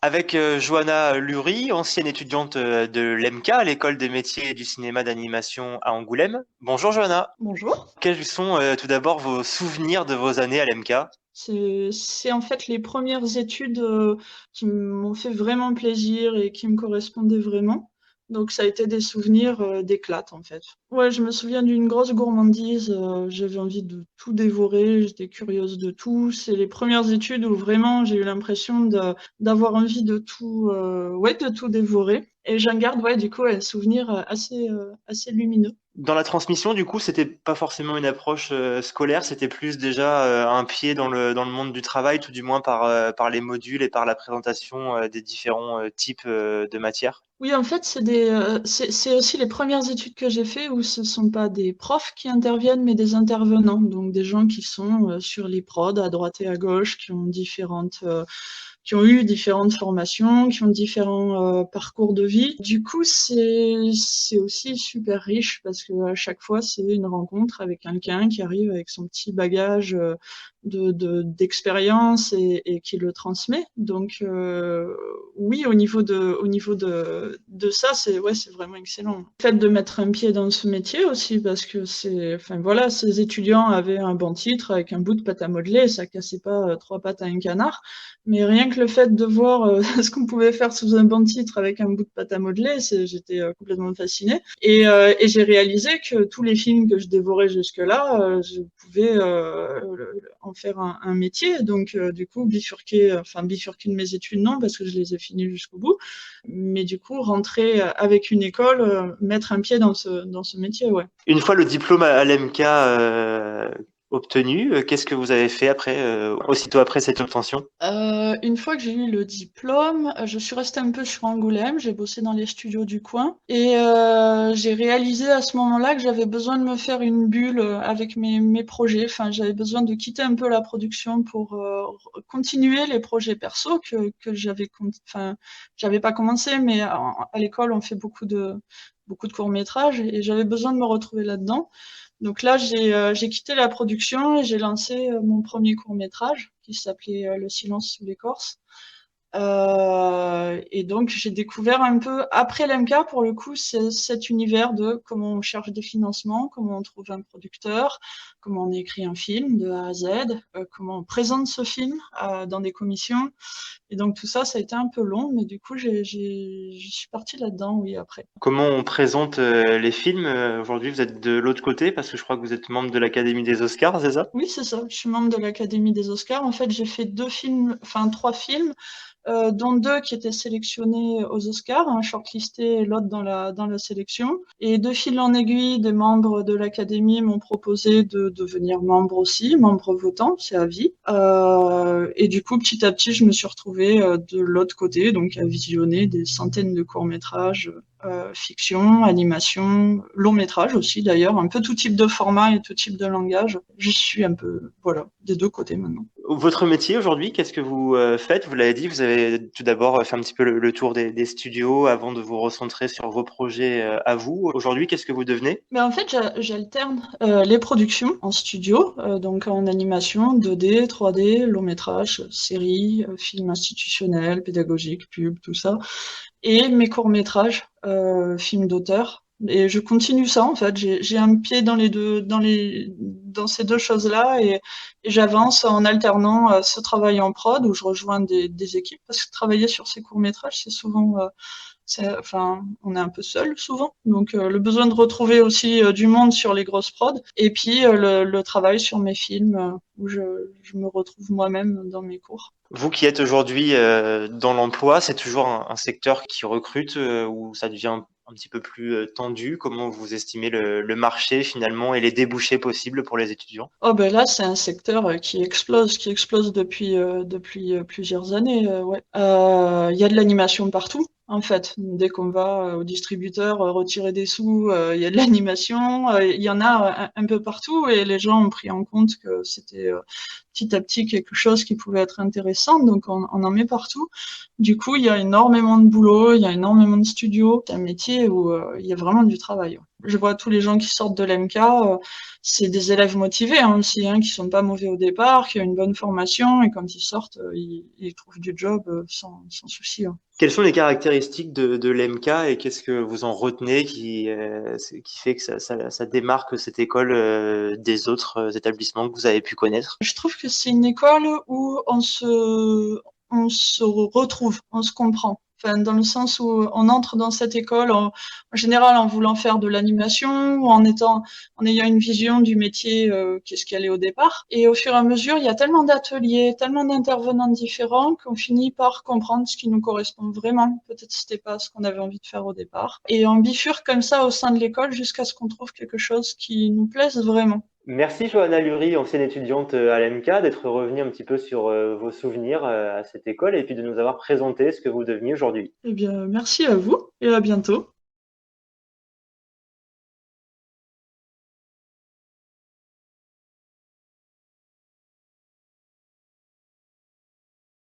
Avec Johanna Lurie, ancienne étudiante de l'EMCA, l'École des métiers du cinéma d'animation à Angoulême. Bonjour Johanna. Bonjour. Quels sont tout d'abord vos souvenirs de vos années à l'EMCA? C'est en fait les premières études qui m'ont fait vraiment plaisir et qui me correspondaient vraiment. Donc ça a été des souvenirs d'éclate en fait. Ouais, je me souviens d'une grosse gourmandise. J'avais envie de tout dévorer. J'étais curieuse de tout. C'est les premières études où vraiment j'ai eu l'impression d'avoir envie de tout, ouais, de tout dévorer. Et j'en garde, ouais, du coup, un souvenir assez lumineux. Dans la transmission, du coup, c'était pas forcément une approche scolaire, c'était plus déjà un pied dans le monde du travail, tout du moins par les modules et par la présentation des différents types de matières. Oui, en fait, c'est aussi les premières études que j'ai fait où ce sont pas des profs qui interviennent, mais des intervenants, donc des gens qui sont sur les prods à droite et à gauche, qui ont eu différentes formations, qui ont différents parcours de vie. Du coup, c'est aussi super riche parce que à chaque fois, c'est une rencontre avec quelqu'un qui arrive avec son petit bagage d'expérience et qui le transmet. Donc oui, au niveau de ça, c'est vraiment excellent. Le fait de mettre un pied dans ce métier aussi, parce que enfin voilà, ces étudiants avaient un bon titre avec un bout de pâte à modeler, ça cassait pas trois pattes à un canard. Mais rien que le fait de voir ce qu'on pouvait faire sous un bon titre avec un bout de pâte à modeler, j'étais complètement fascinée. Et j'ai réalisé que tous les films que je dévorais jusque-là, je pouvais en faire un métier. Donc, du coup, bifurquer de mes études, non, parce que je les ai finis jusqu'au bout. Mais du coup, rentrer avec une école, mettre un pied dans ce métier, ouais. Une fois le diplôme à l'EMCA obtenu, qu'est-ce que vous avez fait après, aussitôt après cette obtention? Une fois que j'ai eu le diplôme, je suis restée un peu sur Angoulême, j'ai bossé dans les studios du coin et j'ai réalisé à ce moment-là que j'avais besoin de me faire une bulle avec mes projets. Enfin, j'avais besoin de quitter un peu la production pour continuer les projets perso que enfin, j'avais pas commencé, mais à l'école on fait beaucoup de courts-métrages et j'avais besoin de me retrouver là-dedans. Donc là, j'ai quitté la production et j'ai lancé mon premier court-métrage qui s'appelait Le silence sous l'écorce. Et donc, j'ai découvert un peu, après l'MK, pour le coup, cet univers de comment on cherche des financements, comment on trouve un producteur, comment on écrit un film de A à Z, comment on présente ce film dans des commissions. Et donc, tout ça, ça a été un peu long, mais du coup, je suis partie là-dedans, oui, après. Comment on présente les films? Aujourd'hui, vous êtes de l'autre côté parce que je crois que vous êtes membre de l'Académie des Oscars, c'est ça? Oui, c'est ça. Je suis membre de l'Académie des Oscars. En fait, j'ai fait deux films, enfin trois films, dont deux qui étaient sélectionnés aux Oscars, un shortlisté et l'autre dans la sélection. Et de fil en aiguille, des membres de l'Académie m'ont proposé de devenir membre aussi, membre votant, c'est à vie. Et du coup, petit à petit, je me suis retrouvée de l'autre côté, donc à visionner des centaines de courts-métrages, fiction, animation, long métrage aussi d'ailleurs, un peu tout type de format et tout type de langage. Je suis un peu, voilà, des deux côtés maintenant. Votre métier aujourd'hui, qu'est-ce que vous faites? Vous l'avez dit, vous avez tout d'abord fait un petit peu le tour des studios avant de vous recentrer sur vos projets à vous. Aujourd'hui, qu'est-ce que vous devenez? Mais en fait, j'alterne les productions en studio, donc en animation, 2D, 3D, long métrage, série, film institutionnel, pédagogique, pub, tout ça, et mes courts-métrages, films d'auteur. Et je continue ça en fait. J'ai un pied dans les deux, dans ces deux choses-là, et j'avance en alternant ce travail en prod où je rejoins des équipes parce que travailler sur ces courts-métrages, c'est souvent enfin, on est un peu seul souvent, donc le besoin de retrouver aussi du monde sur les grosses prods, et puis le travail sur mes films où je me retrouve moi-même dans mes cours. Vous qui êtes aujourd'hui dans l'emploi, c'est toujours un secteur qui recrute ou ça devient un petit peu plus tendu? Comment vous estimez le marché finalement et les débouchés possibles pour les étudiants? Oh ben là, c'est un secteur qui explose depuis plusieurs années. Ouais. Il y a de l'animation partout, en fait. Dès qu'on va au distributeur retirer des sous, il y a de l'animation. Il y en a un peu partout, et les gens ont pris en compte que c'était petit à petit quelque chose qui pouvait être intéressant, donc on en met partout. Du coup, il y a énormément de boulot, il y a énormément de studios. C'est un métier où il y a vraiment du travail. Ouais. Je vois tous les gens qui sortent de l'MK, c'est des élèves motivés hein, aussi, hein, qui sont pas mauvais au départ, qui ont une bonne formation et quand ils sortent, ils trouvent du job sans souci. Hein. Quelles sont les caractéristiques de l'MK et qu'est-ce que vous en retenez qui fait que ça démarque cette école des autres établissements que vous avez pu connaître? Je trouve que c'est une école où on se retrouve, on se comprend. Enfin, dans le sens où on entre dans cette école en général en voulant faire de l'animation ou en ayant une vision du métier qu'est-ce qu'elle est au départ. Et au fur et à mesure, il y a tellement d'ateliers, tellement d'intervenants différents qu'on finit par comprendre ce qui nous correspond vraiment. Peut-être que c'était pas ce qu'on avait envie de faire au départ. Et on bifurque comme ça au sein de l'école jusqu'à ce qu'on trouve quelque chose qui nous plaise vraiment. Merci Johanna Lurie, ancienne étudiante à l'MK, d'être revenue un petit peu sur vos souvenirs à cette école et puis de nous avoir présenté ce que vous deveniez aujourd'hui. Eh bien, merci à vous et à bientôt.